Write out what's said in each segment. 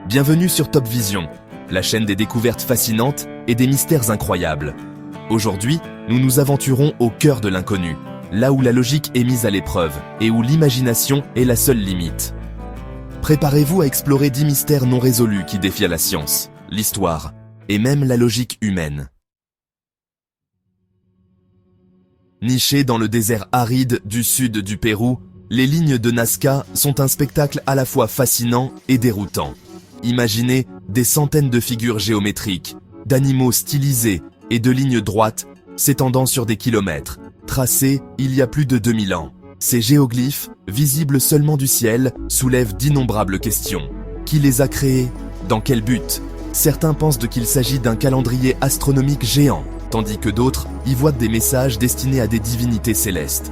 Bienvenue sur Top Vision, la chaîne des découvertes fascinantes et des mystères incroyables. Aujourd'hui, nous nous aventurons au cœur de l'inconnu, là où la logique est mise à l'épreuve et où l'imagination est la seule limite. Préparez-vous à explorer 10 mystères non résolus qui défient la science, l'histoire et même la logique humaine. Nichées dans le désert aride du sud du Pérou, les lignes de Nazca sont un spectacle à la fois fascinant et déroutant. Imaginez des centaines de figures géométriques, d'animaux stylisés et de lignes droites s'étendant sur des kilomètres, tracées il y a plus de 2000 ans. Ces géoglyphes, visibles seulement du ciel, soulèvent d'innombrables questions. Qui les a créés? Dans quel but? Certains pensent qu'il s'agit d'un calendrier astronomique géant, tandis que d'autres y voient des messages destinés à des divinités célestes.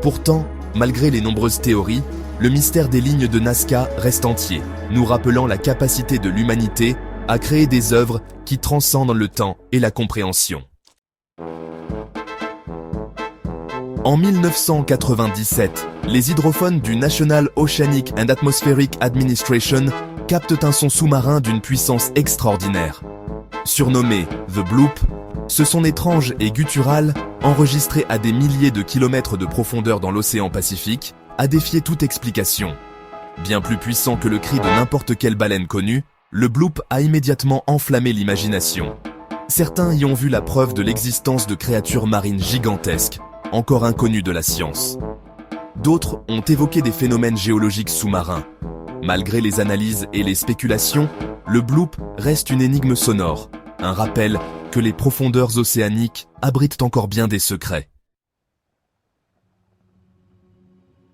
Pourtant, malgré les nombreuses théories, le mystère des lignes de Nazca reste entier, nous rappelant la capacité de l'humanité à créer des œuvres qui transcendent le temps et la compréhension. En 1997, les hydrophones du National Oceanic and Atmospheric Administration captent un son sous-marin d'une puissance extraordinaire. Surnommé The Bloop, ce son étrange et guttural, enregistré à des milliers de kilomètres de profondeur dans l'océan Pacifique, a défié toute explication. Bien plus puissant que le cri de n'importe quelle baleine connue, le bloop a immédiatement enflammé l'imagination. Certains y ont vu la preuve de l'existence de créatures marines gigantesques, encore inconnues de la science. D'autres ont évoqué des phénomènes géologiques sous-marins. Malgré les analyses et les spéculations, le bloop reste une énigme sonore, un rappel que les profondeurs océaniques abritent encore bien des secrets.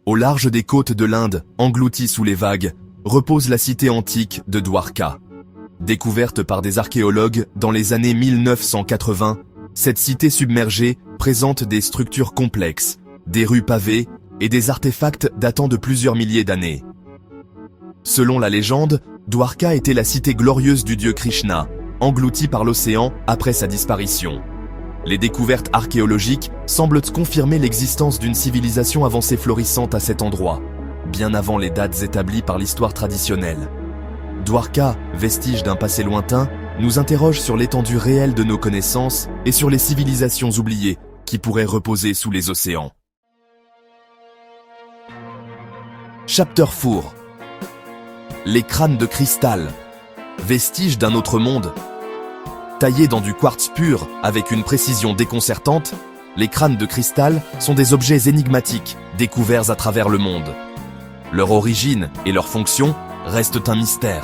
Au large des côtes de l'Inde, englouties sous les vagues, repose la cité antique de Dwarka. Découverte par des archéologues dans les années 1980, cette cité submergée présente des structures complexes, des rues pavées et des artefacts datant de plusieurs milliers d'années. Selon la légende, Dwarka était la cité glorieuse du dieu Krishna, engloutie par l'océan après sa disparition. Les découvertes archéologiques semblent confirmer l'existence d'une civilisation avancée florissante à cet endroit, bien avant les dates établies par l'histoire traditionnelle. Dwarka, vestige d'un passé lointain, nous interroge sur l'étendue réelle de nos connaissances et sur les civilisations oubliées qui pourraient reposer sous les océans. Chapter 4. Les crânes de cristal, vestiges d'un autre monde. Taillés dans du quartz pur avec une précision déconcertante, les crânes de cristal sont des objets énigmatiques découverts à travers le monde. Leur origine et leur fonction restent un mystère.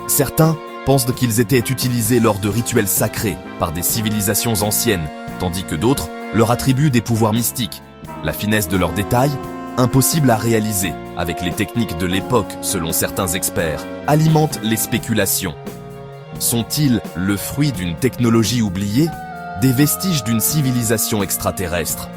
Certains pensent qu'ils étaient utilisés lors de rituels sacrés par des civilisations anciennes, tandis que d'autres leur attribuent des pouvoirs mystiques. La finesse de leurs détails, impossible à réaliser avec les techniques de l'époque selon certains experts, alimente les spéculations. Sont-ils le fruit d'une technologie oubliée, des vestiges d'une civilisation extraterrestre?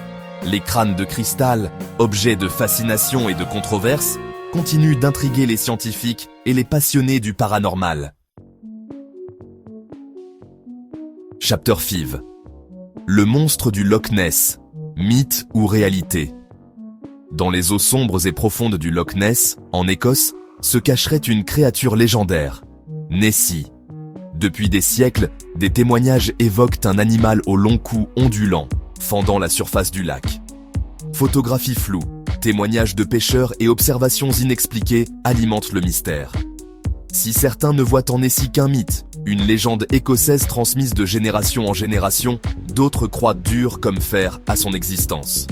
Les crânes de cristal, objets de fascination et de controverse, continuent d'intriguer les scientifiques et les passionnés du paranormal. Chapter 5. Le monstre du Loch Ness, mythe ou réalité? Dans les eaux sombres et profondes du Loch Ness, en Écosse, se cacherait une créature légendaire, Nessie. Depuis des siècles, des témoignages évoquent un animal au long cou ondulant, fendant la surface du lac. Photographies floues, témoignages de pêcheurs et observations inexpliquées alimentent le mystère. Si certains ne voient en Nessie qu'un mythe, une légende écossaise transmise de génération en génération, d'autres croient dur comme fer à son existence.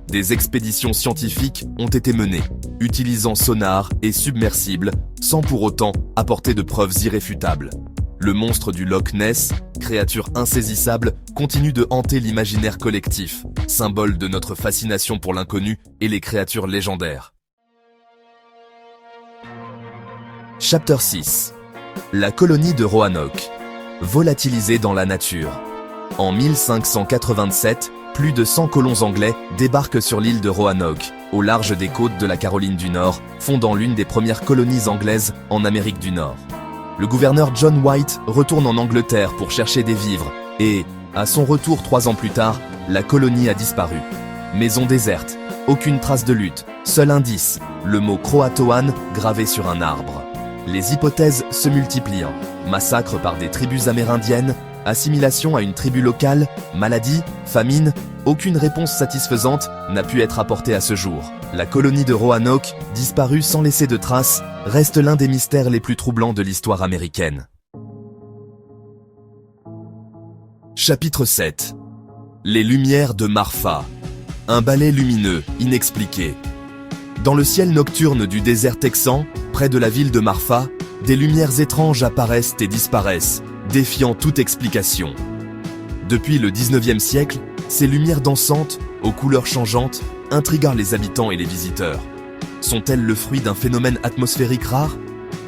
Des expéditions scientifiques ont été menées, utilisant sonars et submersibles, sans pour autant apporter de preuves irréfutables. Le monstre du Loch Ness, créature insaisissable, continue de hanter l'imaginaire collectif, symbole de notre fascination pour l'inconnu et les créatures légendaires. Chapter 6. La colonie de Roanoke, volatilisée dans la nature. En 1587, plus de 100 colons anglais débarquent sur l'île de Roanoke, au large des côtes de la Caroline du Nord, fondant l'une des premières colonies anglaises en Amérique du Nord. Le gouverneur John White retourne en Angleterre pour chercher des vivres et, à son retour 3 ans plus tard, la colonie a disparu. Maison déserte, aucune trace de lutte, seul indice, le mot Croatoan gravé sur un arbre. les hypothèses se multipliant. Massacre par des tribus amérindiennes, assimilation à une tribu locale, maladie, famine, aucune réponse satisfaisante n'a pu être apportée à ce jour. La colonie de Roanoke, disparue sans laisser de traces, reste l'un des mystères les plus troublants de l'histoire américaine. Chapitre 7. Les lumières de Marfa. Un balai lumineux, inexpliqué. Dans le ciel nocturne du désert texan, près de la ville de Marfa, des lumières étranges apparaissent et disparaissent, défiant toute explication. Depuis le 19e siècle, ces lumières dansantes, aux couleurs changeantes, intriguent les habitants et les visiteurs. Sont-elles le fruit d'un phénomène atmosphérique rare,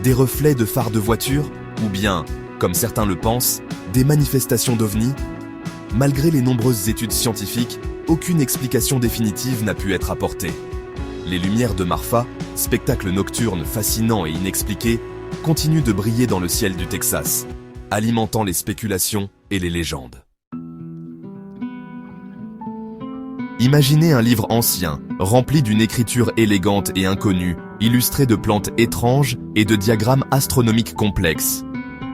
des reflets de phares de voitures, ou bien, comme certains le pensent, des manifestations d'ovnis? Malgré les nombreuses études scientifiques, aucune explication définitive n'a pu être apportée. Les lumières de Marfa, spectacle nocturne fascinant et inexpliqué, continuent de briller dans le ciel du Texas, alimentant les spéculations et les légendes. Imaginez un livre ancien, rempli d'une écriture élégante et inconnue, illustré de plantes étranges et de diagrammes astronomiques complexes.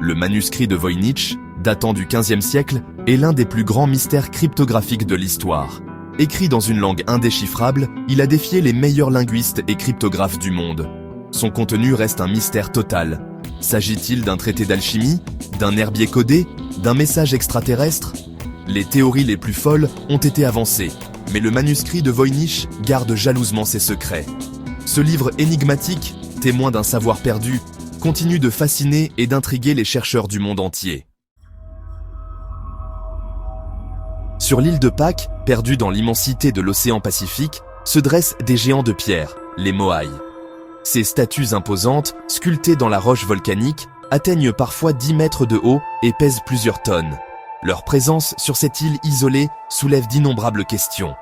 Le manuscrit de Voynich, datant du XVe siècle, est l'un des plus grands mystères cryptographiques de l'histoire. Écrit dans une langue indéchiffrable, il a défié les meilleurs linguistes et cryptographes du monde. Son contenu reste un mystère total. S'agit-il d'un traité d'alchimie, d'un herbier codé, d'un message extraterrestre? Les théories les plus folles ont été avancées, mais le manuscrit de Voynich garde jalousement ses secrets. Ce livre énigmatique, témoin d'un savoir perdu, continue de fasciner et d'intriguer les chercheurs du monde entier. Sur l'île de Pâques, perdue dans l'immensité de l'océan Pacifique, se dressent des géants de pierre, les Moai. Ces statues imposantes, sculptées dans la roche volcanique, atteignent parfois 10 mètres de haut et pèsent plusieurs tonnes. Leur présence sur cette île isolée soulève d'innombrables questions.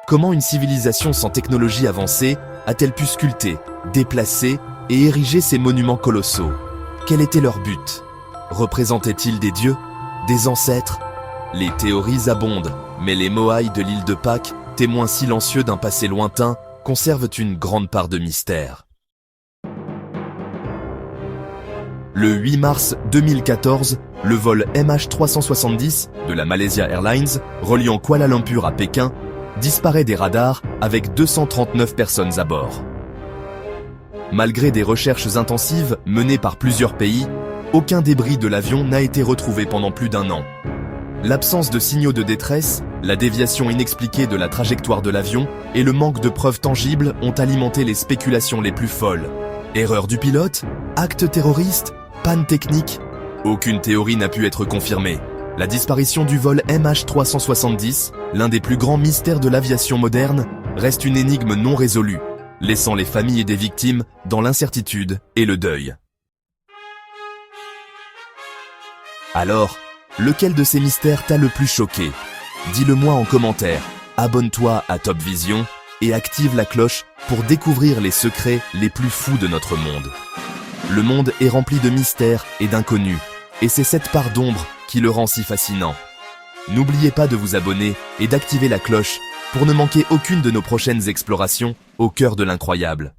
Comment une civilisation sans technologie avancée a-t-elle pu sculpter, déplacer et ériger ces monuments colossaux? Quel était leur but? Représentaient-ils des dieux? Des ancêtres? Les théories abondent, mais les Moai de l'île de Pâques, témoins silencieux d'un passé lointain, conservent une grande part de mystère. Le 8 mars 2014, le vol MH370 de la Malaysia Airlines, reliant Kuala Lumpur à Pékin, disparaît des radars avec 239 personnes à bord. Malgré des recherches intensives menées par plusieurs pays, aucun débris de l'avion n'a été retrouvé pendant plus d'1 an. L'absence de signaux de détresse, la déviation inexpliquée de la trajectoire de l'avion et le manque de preuves tangibles ont alimenté les spéculations les plus folles. Erreur du pilote? Acte terroriste? Panne technique? Aucune théorie n'a pu être confirmée. La disparition du vol MH370, l'un des plus grands mystères de l'aviation moderne, reste une énigme non résolue, laissant les familles des victimes dans l'incertitude et le deuil. Alors, lequel de ces mystères t'a le plus choqué? Dis-le-moi en commentaire, abonne-toi à Top Vision et active la cloche pour découvrir les secrets les plus fous de notre monde. Le monde est rempli de mystères et d'inconnus, et c'est cette part d'ombre qui le rend si fascinant. N'oubliez pas de vous abonner et d'activer la cloche pour ne manquer aucune de nos prochaines explorations au cœur de l'incroyable.